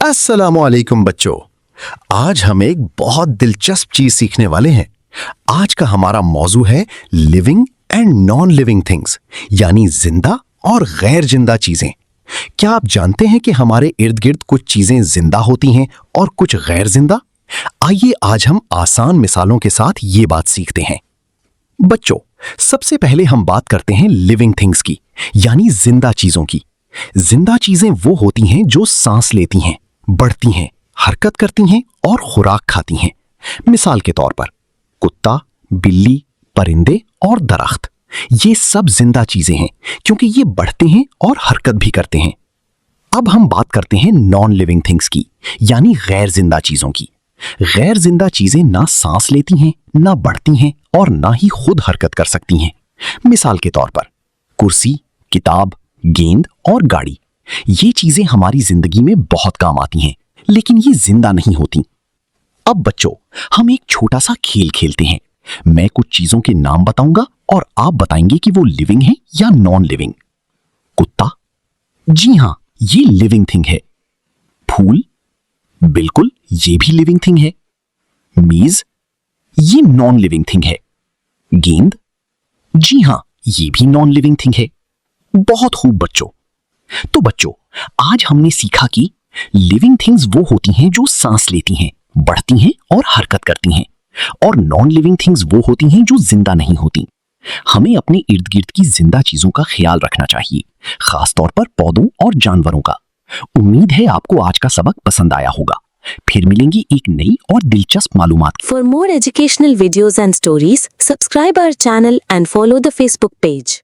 अस्सलामुअलैकुम बच्चों, आज हम एक बहुत दिलचस्प चीज सीखने वाले हैं। आज का हमारा मौजू है living and non living things, यानी जिंदा और गैर जिंदा चीजें। क्या आप जानते हैं कि हमारे इर्द गिर्द कुछ चीजें जिंदा होती हैं और कुछ गैर जिंदा? आइए आज हम आसान मिसालों के साथ ये बात सीखते हैं। बच्चों, सबसे पहले हम बात करते हैं लिविंग थिंग्स की, यानी जिंदा चीजों की। जिंदा चीजें वो होती हैं जो सांस लेती हैं, बढ़ती हैं, हरकत करती हैं और खुराक खाती हैं। मिसाल के तौर पर कुत्ता, बिल्ली, परिंदे और दरख्त, ये सब जिंदा चीजें हैं क्योंकि ये बढ़ते हैं और हरकत भी करते हैं। अब हम बात करते हैं नॉन लिविंग थिंग्स की, यानी गैर जिंदा चीजों की। गैर जिंदा चीजें ना सांस लेती हैं, ना बढ़ती हैं और ना ही खुद हरकत कर सकती हैं। मिसाल के तौर पर कुर्सी, किताब, गेंद और गाड़ी, ये चीजें हमारी जिंदगी में बहुत काम आती हैं, लेकिन ये जिंदा नहीं होती। अब बच्चों, हम एक छोटा सा खेल खेलते हैं। मैं कुछ चीजों के नाम बताऊंगा और आप बताएंगे कि वो लिविंग है या नॉन लिविंग। कुत्ता, जी हां, ये लिविंग थिंग है। फूल, बिल्कुल, ये भी लिविंग थिंग है। मेज, ये नॉन लिविंग थिंग है। गेंद, जी हां, ये भी नॉन लिविंग थिंग है। बहुत खूब बच्चों। तो बच्चों, आज हमने सीखा कि लिविंग थिंग्स वो होती हैं जो सांस लेती हैं, बढ़ती हैं और हरकत करती हैं, और नॉन लिविंग थिंग्स वो होती हैं जो जिंदा नहीं होती। हमें अपने इर्द गिर्द की जिंदा चीजों का ख्याल रखना चाहिए, खास तौर पर पौधों और जानवरों का। उम्मीद है आपको आज का सबक पसंद आया होगा। फिर मिलेंगी एक नई और दिलचस्प मालूमात। For more educational videos and stories, subscribe our channel and follow the Facebook page.